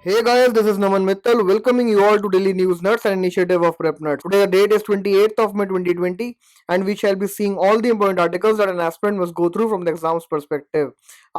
Hey guys, this is Naman Mittal welcoming you all to Daily News Nuts, an initiative of PrepNuts. Today the date is 28th of May 2020 and we shall be seeing all the important articles that an aspirant must go through from the exam's perspective.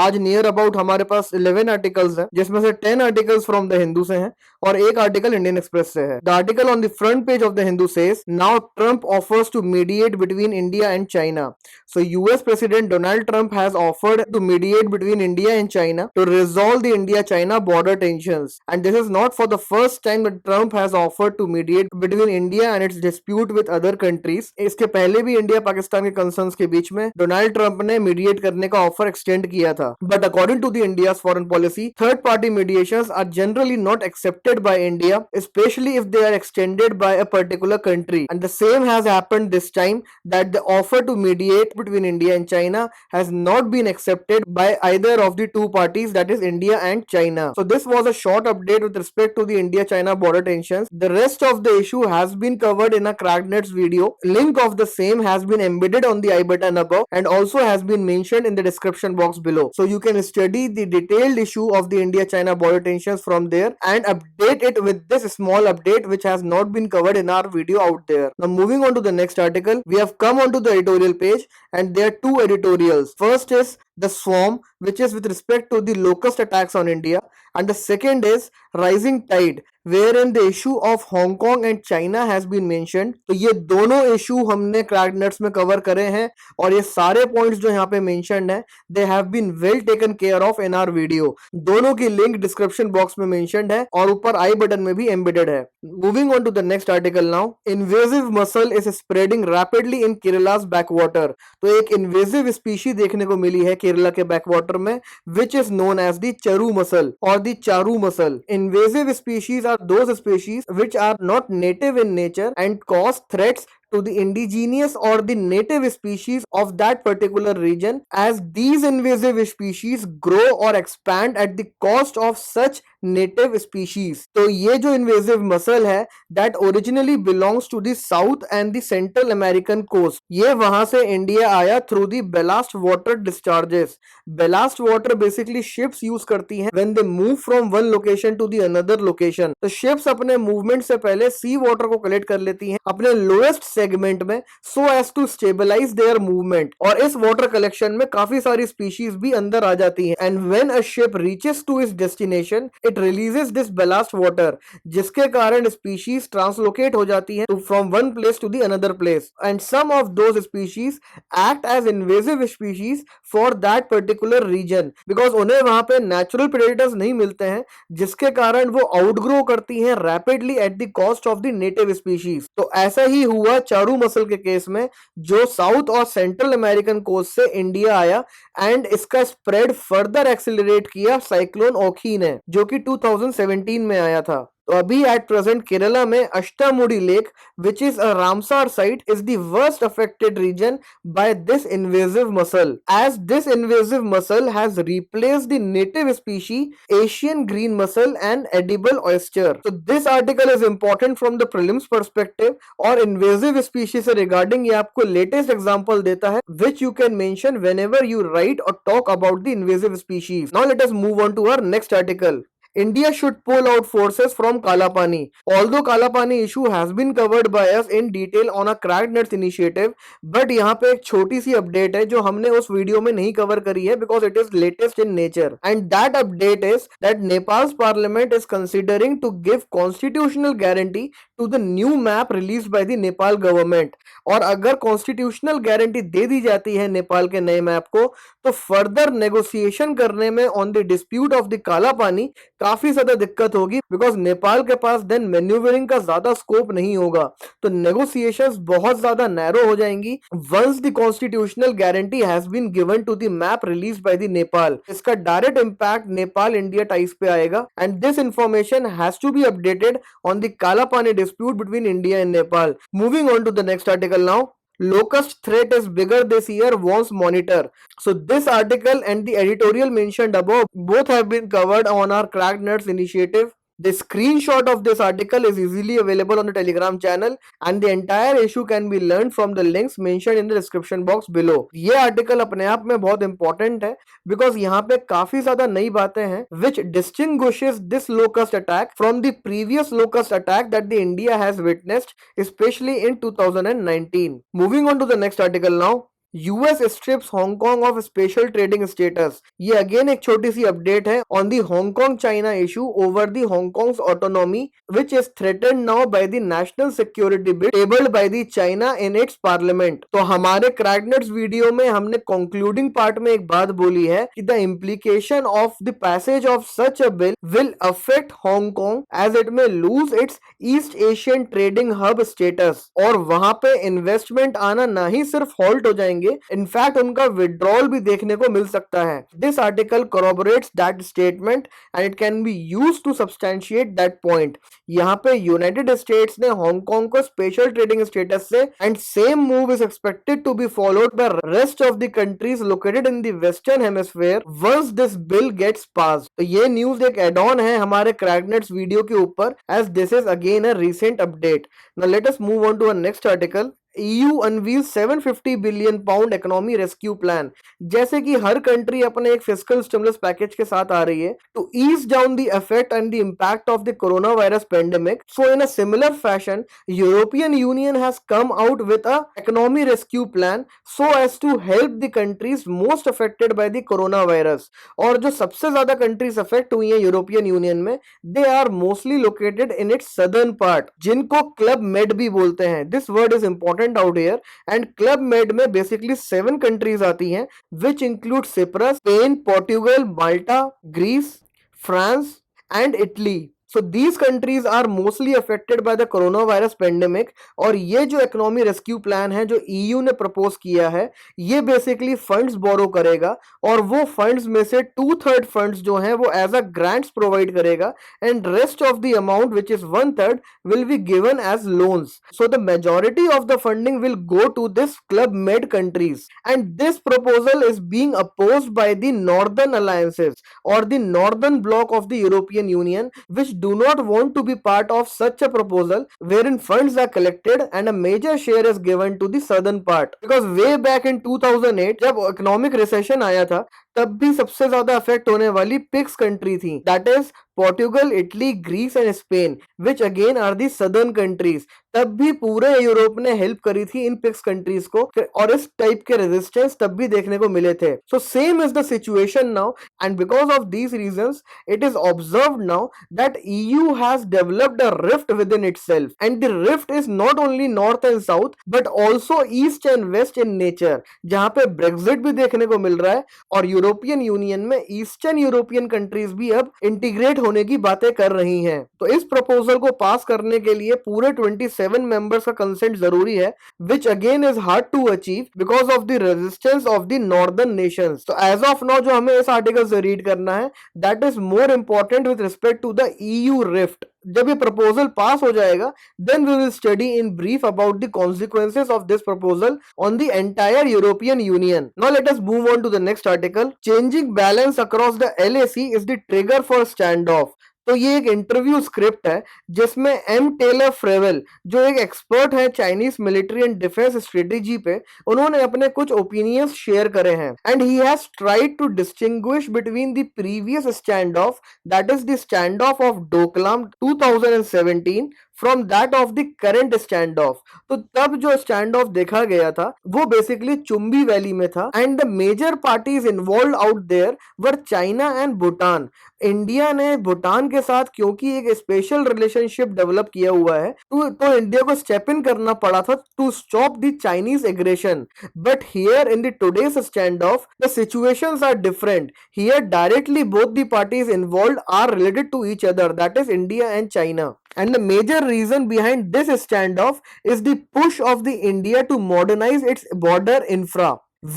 आज near about हमारे पास 11 articles हैं जिसमें से 10 articles from the Hindu से हैं और एक article Indian Express से है. The article on the front page of the Hindu says now Trump offers to mediate between India and China. So US President Donald Trump has offered to mediate between India and China to resolve the India-China border tensions. And this is not for the first time that Trump has offered to mediate between India and its dispute with other countries. इसके पहले भी India Pakistan के concerns के बीच में Donald Trump ने mediate करने का offer extend किया था. But according to the India's foreign policy, third-party mediations are generally not accepted by India, especially if they are extended by a particular country. And the same has happened this time, that the offer to mediate between India and China has not been accepted by either of the two parties, that is India and China. So this was a short update with respect to the India-China border tensions. The rest of the issue has been covered in a PrepNuts video. Link of the same has been embedded on the I button above and also has been mentioned in the description box below. So you can study the detailed issue of the India-China border tensions from there and update it with this small update which has not been covered in our video out there. Now moving on to the next article, we have come onto the editorial page and there are two editorials. First is The Swarm, which is with respect to the Locust Attacks on India, and the second is Rising Tide, wherein the issue of Hong Kong and China has been mentioned. तो ये दोनों issue हमने PrepNuts में cover करे हैं और ये सारे पॉइंट्स जो यहाँ पे मेंशन्ड हैं they have been well taken care of in our video. दोनों की लिंक डिस्क्रिप्शन बॉक्स में मेंशन्ड है और ऊपर आई बटन में भी एम्बेडेड है. Moving on to the next article now. Invasive mussel is spreading rapidly in Kerala's backwater. तो एक इन्वेसिव स्पीशी देखने को मिली है केरला के बैकवाटर में which is known as the charu mussel or the charu mussel. Invasive species are those species which are not native in nature and cause threats to the indigenous or the native species of that particular region, as these invasive species grow or expand at the cost of such native species. तो ये जो invasive mussel है that originally belongs to the South and the Central American coast. ये वहां से India आया through the ballast water discharges. Ballast water basically ships use करती हैं when they move from one location to the another location. तो ships अपने movement से पहले sea water को collect कर लेती हैं अपने lowest सेगमेंट में so as to stabilize their movement. और इस वाटर कलेक्शन में काफी सारी स्पीशीज भी अंदर आ जाती हैं. And when a ship reaches to its destination it releases this ballast water, जिसके कारण स्पीशीज ट्रांसलोकेट हो जाती हैं from one place to the another place. And some of those species act as invasive species for that particular region because उन्हें वहां पे natural predators नहीं मिलते हैं, जिसके कारण वो आउटग्रो करती हैं rapidly eight the cost of the native species. तो ऐसा ही हुआ चारू मसल के केस में जो साउथ और सेंट्रल अमेरिकन कोस्ट से इंडिया आया एंड इसका स्प्रेड फर्दर एक्सेलरेट किया साइक्लोन ओखी ने जो कि 2017 में आया था. तो अभी एट प्रेजेंट केरला में अष्टामुडी lake which is a Ramsar site is the worst affected region by this invasive mussel, as this invasive mussel has replaced the native species Asian green mussel and edible oyster. So this article is important from the prelims perspective और invasive species से regarding ये आपको latest example देता है which you can mention whenever you write or talk about the invasive species. Now let us move on to our next article. India should pull out forces from Kalapani. Although Kalapani issue has been covered by us in detail on a PrepNuts initiative, but यहाँ पे एक छोटी सी update है जो हमने उस video में नहीं कवर करी है because it is latest in nature. And that update is that Nepal's parliament is considering to give constitutional guarantee to the new map released by the Nepal government. और अगर कॉन्स्टिट्यूशनल गारंटी दे दी जाती है नेपाल के नए map को तो further negotiation करने में on the dispute of the Kala पानी काफी ज्यादा दिक्कत होगी बिकॉज नेपाल के पास देन मैन्यूवरिंग का ज्यादा स्कोप नहीं होगा. तो नेगोशिएशंस बहुत ज्यादा नैरो हो जाएंगी once the constitutional guarantee has been given to the map release by the Nepal. इसका direct impact Nepal India ties पे आएगा and this information has to be updated on the Kala Pani dispute between India and Nepal. Moving on to the next article now. Locust threat is bigger this year, wants monitor. So this article and the editorial mentioned above both have been covered on our PrepNuts initiative. The screenshot of this article is easily available on the Telegram channel and the entire issue can be learned from the links mentioned in the description box below. ये article अपने आप में बहुत important है because यहाँ पे काफी ज्यादा नई बातें हैं which distinguishes this locust attack from the previous locust attack that the India has witnessed, especially in 2019. Moving on to the next article now. US strips Hong Kong of special trading status. ये again एक छोटी सी update है on the Hong Kong China issue over the Hong Kong's autonomy which is threatened now by the national security bill tabled by the China in its parliament. तो हमारे क्रैकनेट्स video में हमने concluding part में एक बात बोली है कि the implication of the passage of such a bill will affect Hong Kong as it may lose its East Asian trading hub status. और वहां पे इन्वेस्टमेंट आना ना ही सिर्फ हॉल्ट हो जाएंगे, इनफैक्ट उनका विड्रॉल भी देखने को मिल सकता है. This article corroborates that statement and it can be used to substantiate that point. यहाँ पे यूनाइटेड स्टेट्स ने हांगकांग को स्पेशल ट्रेडिंग स्टेटस से and same move is expected to be followed by rest of the countries located in the western hemisphere once this bill gets pass. तो ये news एक add on है हमारे क्रैकनेट्स video के ऊपर as this is again a recent update. Now let us move on to a next article. EU unveils 750 billion pound economy rescue plan. जैसे कि हर country अपने एक फिस्कल स्टिमुलस पैकेज के साथ आ रही है to ease down the effect and the impact of the corona virus pandemic. So in a similar fashion European Union has come out with a economy rescue plan so as to help the countries most affected by the corona virus. और जो सबसे ज्यादा countries affect हुई हैं European Union में, they are mostly located in its southern part, जिनको Club Med भी बोलते हैं. This word is important out here and club med में basically 7 countries आती हैं which include Cyprus, Spain, Portugal, Malta, Greece, France and Italy. So these countries are mostly affected by the coronavirus pandemic. और ये जो economy rescue plan है जो EU ने propose किया है, ये बेसिकली फंड्स बोरो करेगा और वो फंड्स में से 2/3 फंड्स जो हैं वो एज अ ग्रांट्स प्रोवाइड करेगा and rest of the amount which is 1/3 will be given as loans. So the majority of the funding will go to this Club Med countries and this proposal is being opposed by the northern alliances और the northern block of the European Union which do not want to be part of such a proposal wherein funds are collected and a major share is given to the southern part. Because way back in 2008 जब economic recession आया था तब भी सबसे ज्यादा affect होने वाली PIGS country थी, that is Portugal, Italy, Greece and Spain which again are the southern countries. तब भी पूरे यूरोप ने हेल्प करी थी इन पिक्स कंट्रीज को और इस टाइप के रेजिस्टेंस तब भी देखने को मिले थे. So same is the situation now and because of these reasons it is observed now that EU has developed a rift within itself and the rift is not only north and south but also east and west in nature. जहां पे Brexit भी देखने को मिल रहा है और European Union में eastern European countries भी अब इंटीग्रेट होने की बातें कर रही हैं. तो इस प्रपोजल को पास करने के लिए पूरे 27 मेंबर्स का कंसेंट जरूरी है which again is hard to achieve because of the resistance of the northern nations. तो एज ऑफ नाउ जो हमें इस आर्टिकल से रीड करना है that is more important with respect to the EU rift. जब ये प्रपोजल पास हो जाएगा then we will study in brief about the consequences of this proposal on the entire European Union. Now let us move on to the next article. Changing balance across the LAC is the trigger for stand of. तो ये एक interview script है जिसमें M Taylor फ्रेवेल जो एक expert है Chinese military and defence strategy पे, उन्होंने अपने कुछ ओपिनियंस शेयर करे हैं and he has tried to distinguish between the previous standoff that is the standoff Doklam 2017 from that of the current standoff. तो तब जो स्टैंड ऑफ देखा गया था वो बेसिकली चुम्बी वैली में था and the major parties involve out there were China and Bhutan. India ने भूटान के साथ क्योंकि एक स्पेशल रिलेशनशिप डेवलप किया हुआ है तो इंडिया को स्टेप इन करना पड़ा था to stop the Chinese aggression. But here in the today's standoff the situations are different. Here directly both the parties involve are related to each other that is India and China. And the major reason behind this standoff is the push of the India to modernize its border infra,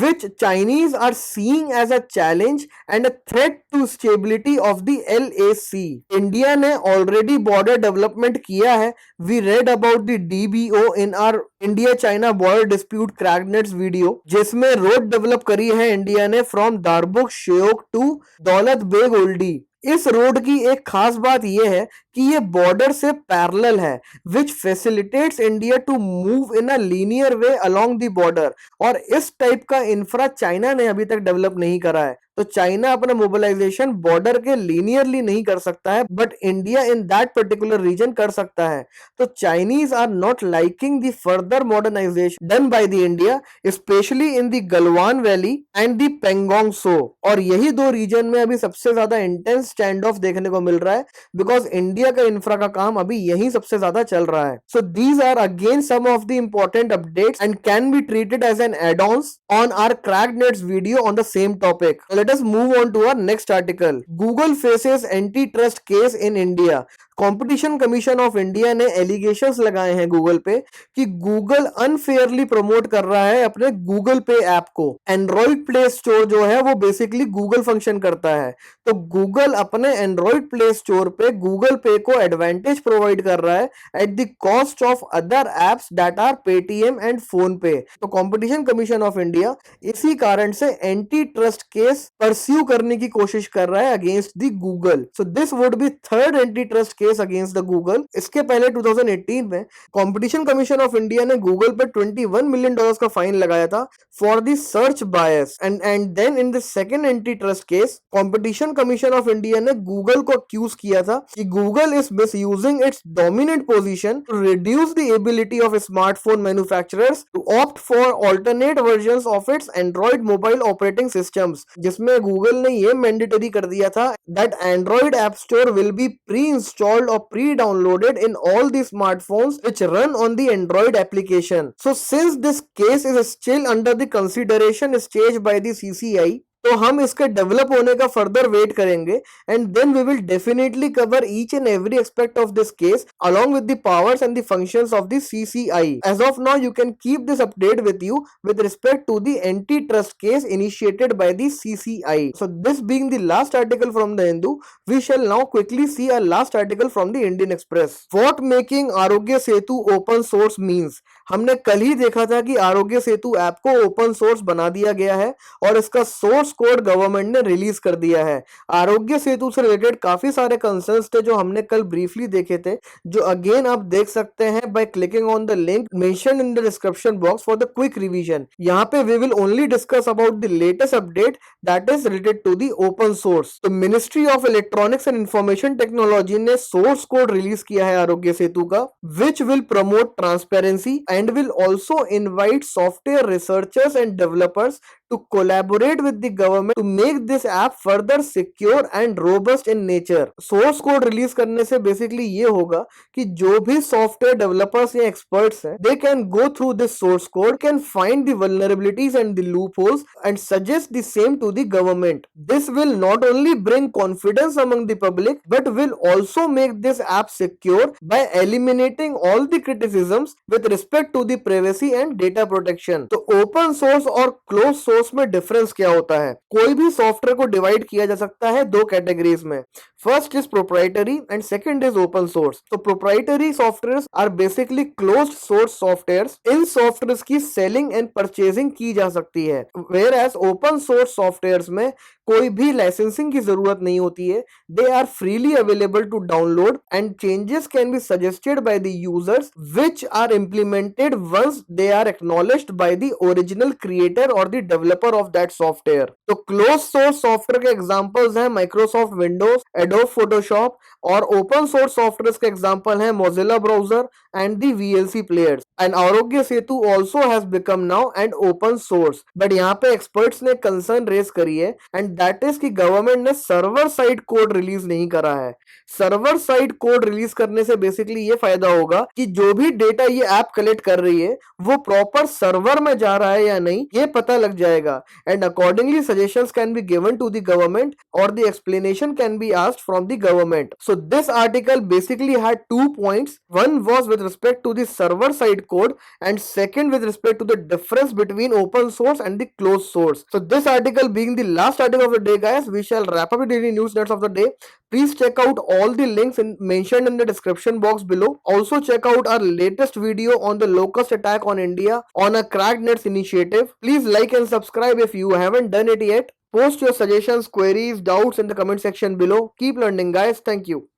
which Chinese are seeing as a challenge and a threat to stability of the LAC. India ने already border development किया है. We read about the DBO in our India-China border dispute cracknets video, जिसमें road develop करी है India ने from Darbuk Sheok to Daulat Beg Oldi. इस road की एक खास बात यह है कि ये बॉर्डर से पैरेलल है, which facilitates India to move in a linear way along the border. और इस टाइप का इंफ्रा चाइना ने अभी तक डेवलप नहीं करा है। तो चाइना अपना मोबिलाइजेशन बॉर्डर के लीनियरली नहीं कर सकता है, but India in that particular region कर सकता है। तो Chinese are not liking the further modernisation done by the India, specially in the Galwan valley and the Pangong Tso. और यही दो रीजन में अभी सबसे ज्यादा इंटेंस स्टैंड ऑफ देखने को मिल रहा है, बिकॉज इंडिया का इंफ्रा का काम अभी यही सबसे ज्यादा चल रहा है। So these are again some of the important updates and can be treated as an add-ons on our cracked nets video on the same topic. Let us move on to our next article. Google faces antitrust case in India. Competition Commission of India ने allegations लगाए हैं Google पे कि Google unfairly promote कर रहा है अपने Google पे ऐप को। एंड्रॉइड प्ले स्टोर जो है वो बेसिकली गूगल फंक्शन करता है, तो गूगल अपने एंड्रॉइड प्ले स्टोर पे गूगल पे को एडवांटेज प्रोवाइड कर रहा है at the cost of other apps that are Paytm and PhonePe. तो कंपटीशन कमीशन ऑफ इंडिया इसी कारण से एंटी ट्रस्ट केस परस्यू करने की कोशिश कर रहा है against the Google. So this would be third antitrust case against the Google. इसके पहले 2018 में कंपटीशन कमीशन ऑफ इंडिया ने गूगल पर $21 मिलियन का फाइन लगाया था for the search bias. And then in the second antitrust case Competition Commission of India ने Google को अक्यूज किया था कि Google is misusing its dominant position to reduce the ability of smartphone manufacturers to opt for alternate versions of its Android mobile operating systems, जिसमें Google ने यह mandatory कर दिया था that Android app store will be preinstalled or pre-downloaded in all the smartphones which run on the Android application. So since this case is still under the consideration stage by the CCI, तो हम इसके develop होने का further wait करेंगे and then we will definitely cover each and every aspect of this case along with the powers and the functions of the CCI. As of now you can keep this update with you with respect to the antitrust case initiated by the CCI. So this being the last article from the Hindu, we shall now quickly see a last article from the Indian express. What making Aarogya Setu open source means. हमने कल ही देखा था कि Aarogya Setu app को open source बना दिया गया है और इसका सोर्स कोड गवर्नमेंट ने रिलीज कर दिया है। आरोग्य सेतु से रिलेटेड काफी सारे कंसर्न्स थे जो हमने कल ब्रीफली देखे थे, जो अगेन आप देख सकते हैं by clicking on the link mentioned in the description box for the quick revision. यहाँ पे we will only discuss about the latest update that is related to the open source. तो ministry of electronics and information technology ने source code release किया है आरोग्य सेतु का, which will promote transparency and will also invite software researchers and developers to collaborate with the government to make this app further secure and robust in nature. Source code release करने से basically ये होगा कि जो भी software developers या experts हैं, they can go through this source code, can find the vulnerabilities and the loopholes and suggest the same to the government. This will not only bring confidence among the public but will also make this app secure by eliminating all the criticisms with respect to the privacy and data protection. तो open source और closed source में difference क्या होता है? कोई भी software को divide किया जा सकता है दो कैटेगरीज में। First is proprietary and second is open source. तो proprietary softwares are basically closed source softwares. इन सॉफ्टवेयर्स की सेलिंग एंड परचेजिंग की जा सकती है, whereas open source softwares में कोई भी लाइसेंसिंग की जरूरत नहीं होती है। They are freely available to download and changes can be suggested by the users which are implemented once they are acknowledged by the original creator और the developer of that software. तो close source software के examples हैं Microsoft Windows, Adobe Photoshop, और open source software के example हैं Mozilla browser and the VLC players. And Aarogya Setu also has become now and open source. But यहाँ पे experts ने concern raise करी है एंड दैट इज कि गवर्नमेंट ने सर्वर साइड कोड रिलीज नहीं करा है। सर्वर साइड कोड रिलीज करने से बेसिकली ये फायदा होगा कि जो भी डेटा ये ऐप कलेक्ट कर रही है वो प्रॉपर सर्वर में जा रहा है या नहीं ये पता लग जाएगा, and accordingly suggestions can be given to the government और the explanation can be asked from the government. So this article basically had 2 points. One was with respect to the server side code and second with respect to the difference between open source and the closed source. So this article being the last article of the day, guys, we shall wrap up the daily news nuts of the day. Please check out all the links mentioned in the description box below. Also check out our latest video on the Locust attack on India on a cracked nets initiative. Please like and subscribe if you haven't done it yet. Post your suggestions, queries, doubts in the comment section below. Keep learning, guys. Thank you.